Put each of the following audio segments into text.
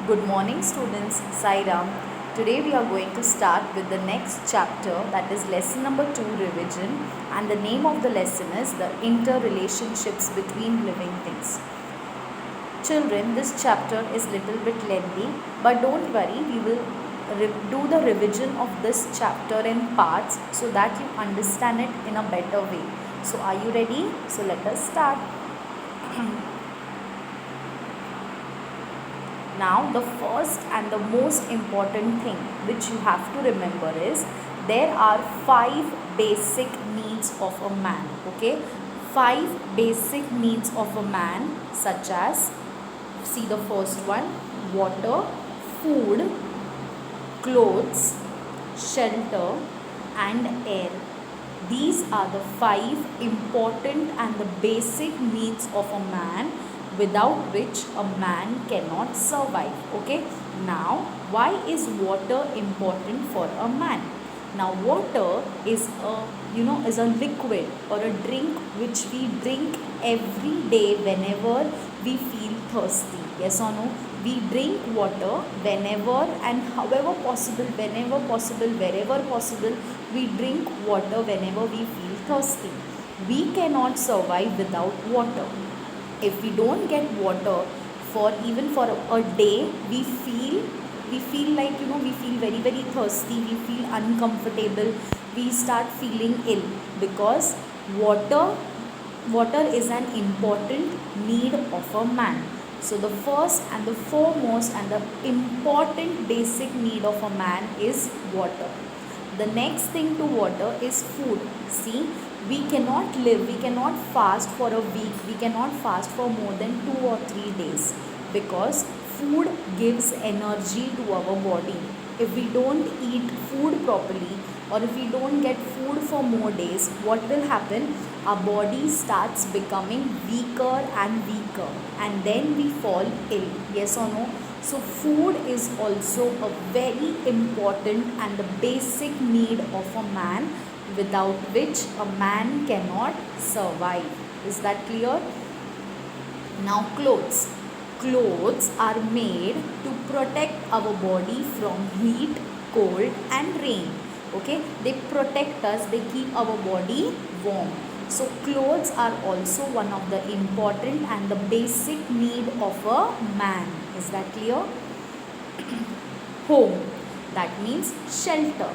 Good morning, students. Sairam. Today we are going to start with the next chapter, that is lesson number 2 revision, and the name of the lesson is the interrelationships between living things. Children, this chapter is little bit lengthy, but don't worry, we will do the revision of this chapter in parts so that you understand it in a better way. So are you ready? So let us start. Now, the first and the most important thing which you have to remember is there are 5 basic needs of a man. Okay, 5 basic needs of a man, such as, see the first one: water, food, clothes, shelter, and air. These are the 5 important and the basic needs of a man, without which a man cannot survive. Okay, now why is water important for a man? Now water is a liquid or a drink which we drink every day whenever we feel thirsty. Yes or no? We drink water whenever and however possible, whenever possible, wherever possible, we drink water whenever we feel thirsty. We cannot survive without water. If we don't get water for even for a day, we feel like we feel very very thirsty, we feel uncomfortable, we start feeling ill, because water is an important need of a man. So the first and the foremost and the important basic need of a man is water. The next thing to water is food. See, we cannot live, we cannot fast for a week, we cannot fast for more than 2 or 3 days, because food gives energy to our body. If we don't eat food properly, or if we don't get food for more days, what will happen? Our body starts becoming weaker and weaker, and then we fall ill. Yes or no? So food is also a very important and the basic need of a man, without which a man cannot survive. Is that clear? Now clothes. Clothes are made to protect our body from heat, cold and rain. Okay, they protect us, they keep our body warm. So clothes are also one of the important and the basic need of a man. Is that clear? Home, that means shelter.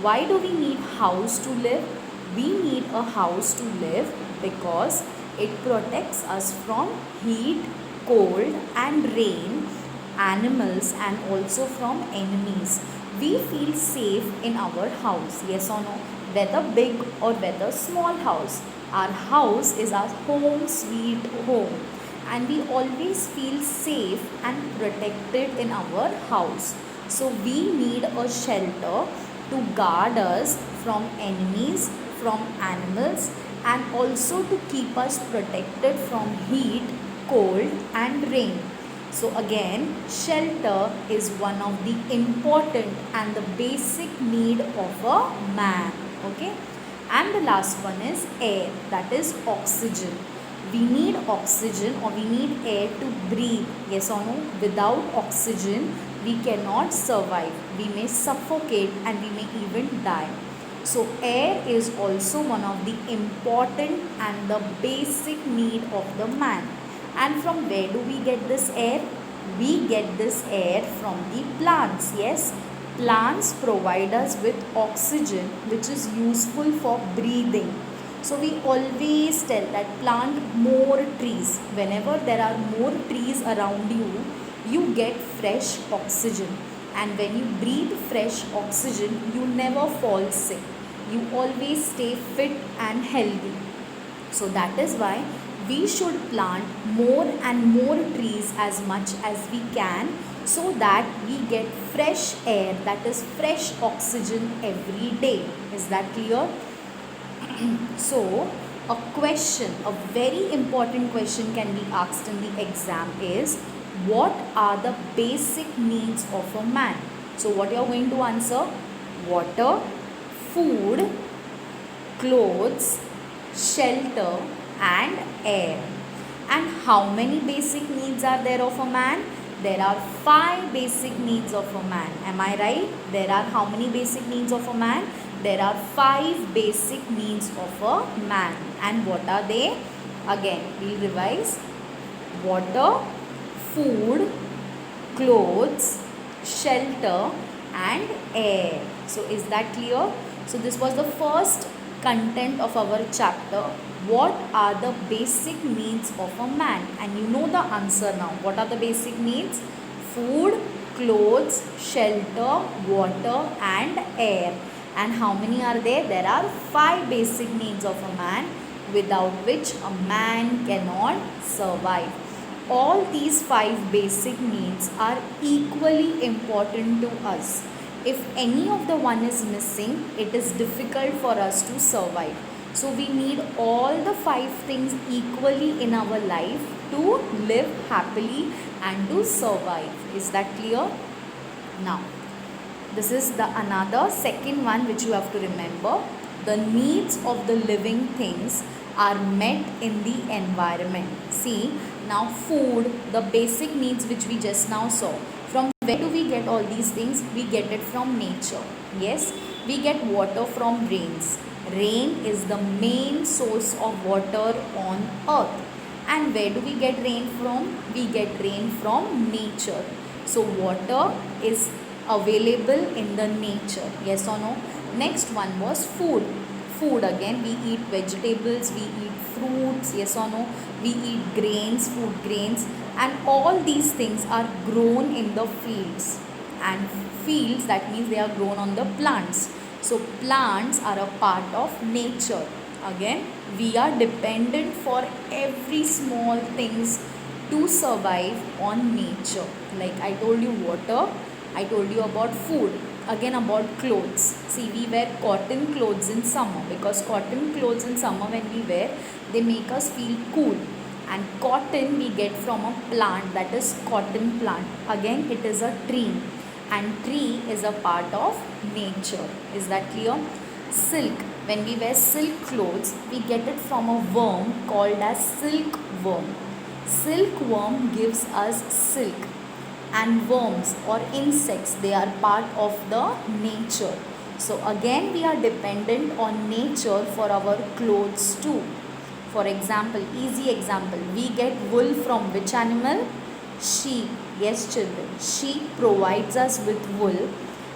Why do we need house to live? We need a house to live because it protects us from heat, cold and rain, animals, and also from enemies. We feel safe in our house. Yes or no? Whether big or whether small house, our house is our home sweet home, and we always feel safe and protected in our house. So we need a shelter to guard us from enemies, from animals, and also to keep us protected from heat, cold and rain. So again, shelter is one of the important and the basic need of a man. Okay, and the last one is air, that is oxygen. We need oxygen, or we need air to breathe. Yes or no? Without oxygen we cannot survive, we may suffocate and we may even die. So air is also one of the important and the basic need of the man. And from where do we get this air? We get this air from the plants. Yes, plants provide us with oxygen which is useful for breathing. So we always tell that plant more trees. Whenever there are more trees around you, you get fresh oxygen. And when you breathe fresh oxygen, you never fall sick. You always stay fit and healthy. So that is why we should plant more and more trees as much as we can, so that we get fresh air, that is fresh oxygen every day. Is that clear? So a question, a very important question can be asked in the exam is, what are the basic needs of a man? So what you are going to answer? Water, food, clothes, shelter and air. And how many basic needs are there of a man? There are 5 basic needs of a man. Am I right? There are how many basic needs of a man? There are 5 basic needs of a man. And what are they? Again, we'll revise. Water, food, clothes, shelter and air. So is that clear? So this was the first content of our chapter. What are the basic needs of a man? And you know the answer now. What are the basic needs? Food, clothes, shelter, water and air. And how many are there? There are 5 basic needs of a man, without which a man cannot survive. All these 5 basic needs are equally important to us. If any of the one is missing, it is difficult for us to survive. So we need all the 5 things equally in our life to live happily and to survive. Is that clear? Now, this is the another second one which you have to remember. The needs of the living things are met in the environment. See, now food, the basic needs which we just now saw. From where do we get all these things? We get it from nature. Yes, we get water from rains. Rain is the main source of water on earth. And where do we get rain from? We get rain from nature. So water is available in the nature. Yes or no? Next one was food. Food, again, we eat vegetables, we eat fruits. Yes or no? We eat grains, food grains, and all these things are grown in the fields. And fields, that means they are grown on the plants. So plants are a part of nature. Again, we are dependent for every small things to survive on nature. Like I told you water, I told you about food. Again, about clothes. See, we wear cotton clothes in summer, because cotton clothes in summer when we wear, they make us feel cool. And cotton we get from a plant, that is cotton plant. Again, it is a tree, and tree is a part of nature. Is that clear? Silk, when we wear silk clothes, we get it from a worm called as silkworm. Silkworm gives us silk. And worms or insects, they are part of the nature. So again, we are dependent on nature for our clothes too. For example, easy example, we get wool from which animal? Sheep. Yes children, sheep provides us with wool,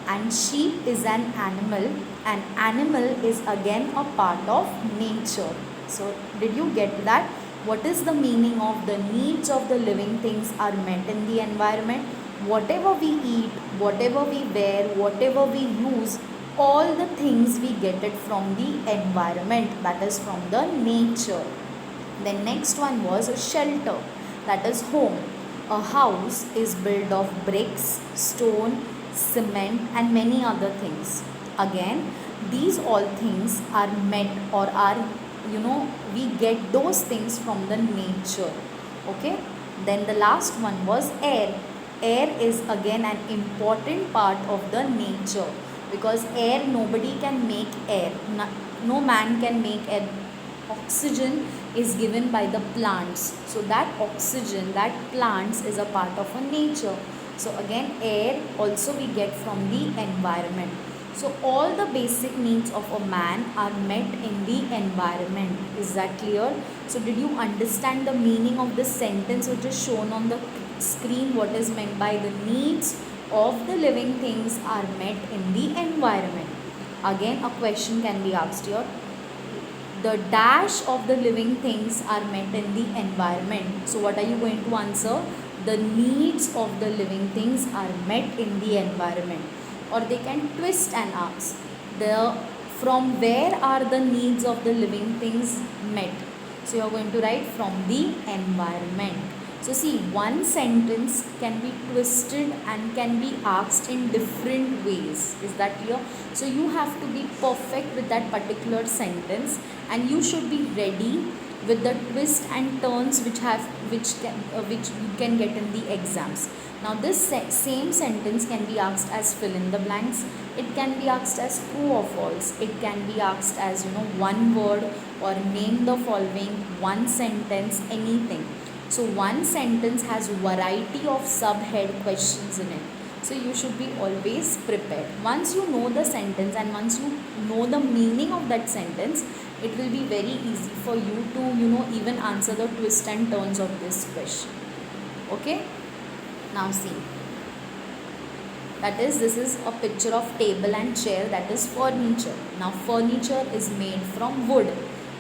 and sheep is an animal. An animal is again a part of nature. So did you get that? What is the meaning of the needs of the living things are met in the environment? Whatever we eat, whatever we wear, whatever we use, all the things we get it from the environment, that is from the nature. Then next one was a shelter, that is home. A house is built of bricks, stone, cement and many other things. Again, these all things are met or are, we get those things from the nature. Okay. Then the last one was air. Air is again an important part of the nature, because air, nobody can make air. No man can make air. Oxygen is given by the plants. So that oxygen, that plants is a part of a nature. So again, air also we get from the environment. So all the basic needs of a man are met in the environment. Is that clear? So did you understand the meaning of this sentence which is shown on the screen? What is meant by the needs of the living things are met in the environment? Again, a question can be asked here. The dash of the living things are met in the environment. So what are you going to answer? The needs of the living things are met in the environment. Or they can twist and ask, from where are the needs of the living things met? So you are going to write from the environment. So see, one sentence can be twisted and can be asked in different ways. Is that clear? So you have to be perfect with that particular sentence, and you should be ready with the twists and turns which you can get in the exams. Now this same sentence can be asked as fill in the blanks. It can be asked as true or false. It can be asked as one word, or name the following, one sentence, anything. So one sentence has variety of subhead questions in it. So you should be always prepared. Once you know the sentence and once you know the meaning of that sentence, it will be very easy for you to, even answer the twists and turns of this question. Okay? Now see. That is, this is a picture of table and chair, that is furniture. Now furniture is made from wood,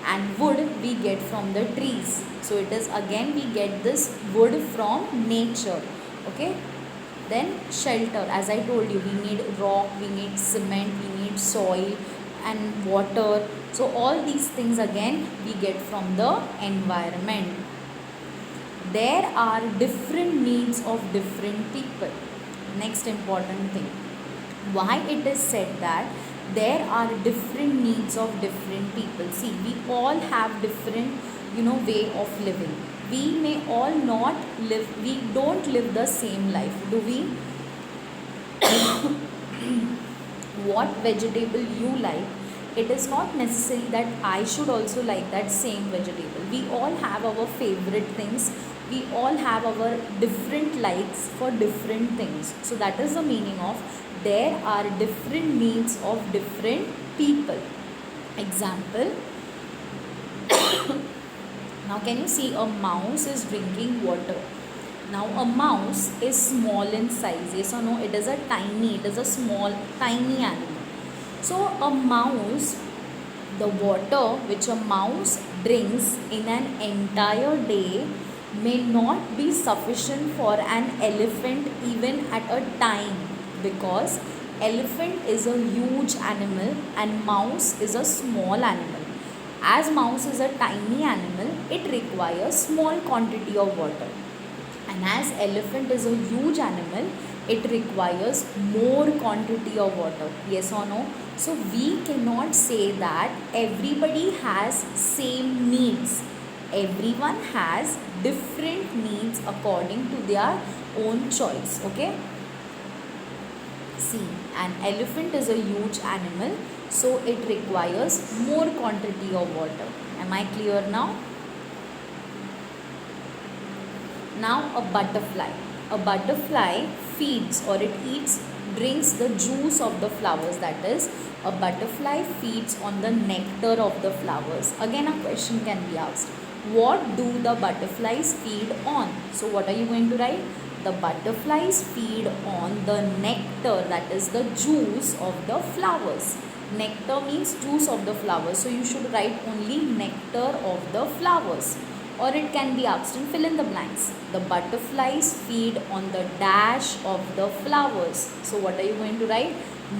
and wood we get from the trees. So it is, again we get this wood from nature. Okay. Then shelter, as I told you, we need rock, we need cement, we need soil and water. So all these things again we get from the environment. There are different needs of different people. Next important thing, why it is said that there are different needs of different people. See, we all have different way of living. We may all not live, we don't live the same life, do we? What vegetable you like, it is not necessary that I should also like that same vegetable. We all have our favorite things, we all have our different likes for different things. So that is the meaning of there are different needs of different people. Example, now can you see a mouse is drinking water? Now a mouse is small in size, yes or no? It is a small tiny animal. So a mouse, the water which a mouse drinks in an entire day may not be sufficient for an elephant even at a time, because elephant is a huge animal and mouse is a small animal. As mouse is a tiny animal, it requires small quantity of water, and as elephant is a huge animal, it requires more quantity of water. Yes or no? So we cannot say that everybody has same needs. Everyone has different needs according to their own choice. Okay? See, an elephant is a huge animal, so it requires more quantity of water. Am I clear now? Now a butterfly. A butterfly feeds, or it drinks the juice of the flowers. That is, a butterfly feeds on the nectar of the flowers. Again a question can be asked. What do the butterflies feed on? So what are you going to write? The butterflies feed on the nectar, that is the juice of the flowers. Nectar means juice of the flowers. So you should write only nectar of the flowers. Or it can be asked in fill in the blanks. The butterflies feed on the dash of the flowers. So what are you going to write?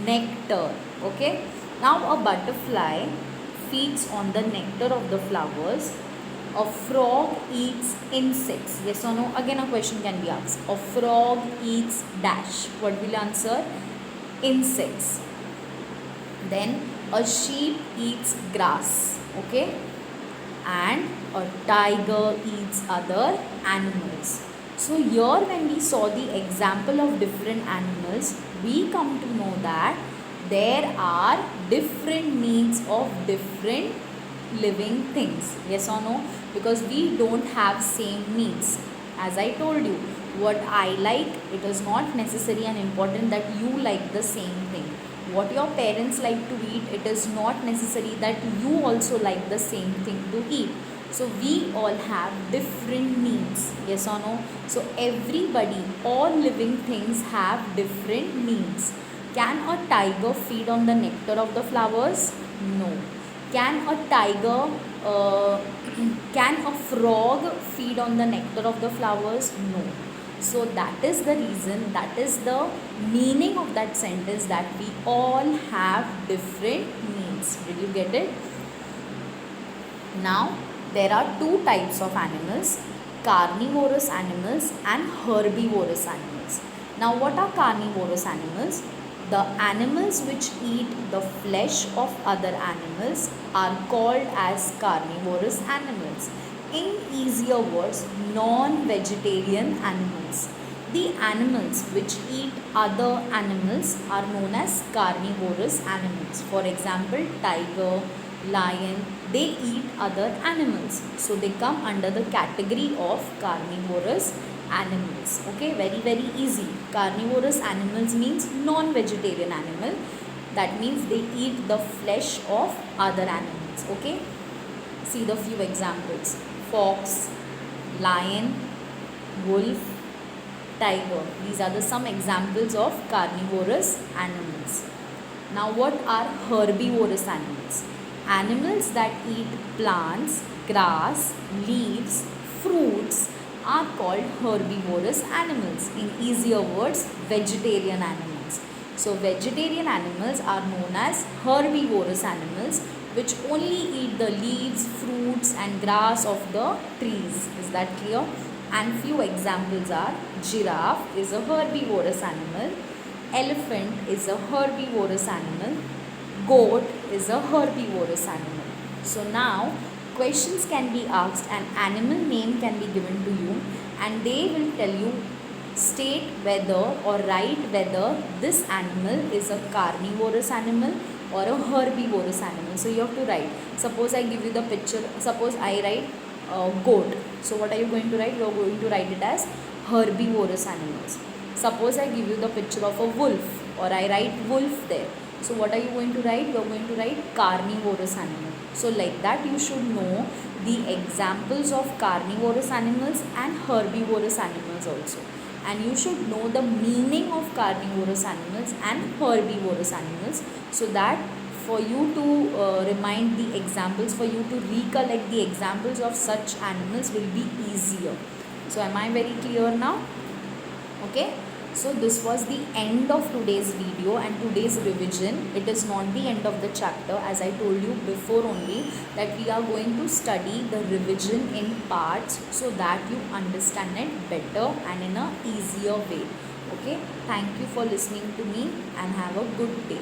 Nectar. Okay. Now a butterfly feeds on the nectar of the flowers. A frog eats insects. Yes or no? Again a question can be asked. A frog eats dash. What will you answer? Insects. Then a sheep eats grass. Okay. And a tiger eats other animals. So here when we saw the example of different animals, we come to know that there are different needs of different living things. Yes or no? Because we don't have same needs. As I told you, what I like, it is not necessary and important that you like the same thing. What your parents like to eat, it is not necessary that you also like the same thing to eat. So we all have different needs. Yes or no? So everybody, all living things have different needs. Can a tiger feed on the nectar of the flowers? No. Can a tiger, can a frog feed on the nectar of the flowers? No. So that is the reason, that is the meaning of that sentence, that we all have different needs. Did you get it? Now, there are two types of animals, carnivorous animals and herbivorous animals. Now, what are carnivorous animals? The animals which eat the flesh of other animals are called as carnivorous animals. In easier words, non-vegetarian animals. The animals which eat other animals are known as carnivorous animals. For example, tiger, lion, they eat other animals. So they come under the category of carnivorous animals. Okay, very easy. Carnivorous animals means non-vegetarian animal. That means they eat the flesh of other animals. Okay, see the few examples: fox, lion, wolf, tiger. These are the some examples of carnivorous animals. Now, what are herbivorous animals? Animals that eat plants, grass, leaves, fruits are called herbivorous animals. In easier words, vegetarian animals. So, vegetarian animals are known as herbivorous animals, which only eat the leaves, fruits and grass of the trees. Is that clear? And few examples are: giraffe is a herbivorous animal, elephant is a herbivorous animal, goat is a herbivorous animal. So now questions can be asked, an animal name can be given to you, and they will tell you, state whether or write whether this animal is a carnivorous animal or a herbivorous animal. So you have to write. Suppose I give you the picture. Suppose I write goat. So what are you going to write? You are going to write it as herbivorous animals. Suppose I give you the picture of a wolf, or I write wolf there. So what are you going to write? You are going to write carnivorous animal. So like that you should know the examples of carnivorous animals and herbivorous animals also. And you should know the meaning of carnivorous animals and herbivorous animals, so that for you to remind the examples, for you to recollect the examples of such animals will be easier. So am I very clear now? Okay. So this was the end of today's video and today's revision. It is not the end of the chapter, as I told you before only, that we are going to study the revision in parts so that you understand it better and in a easier way. Okay. Thank you for listening to me and have a good day.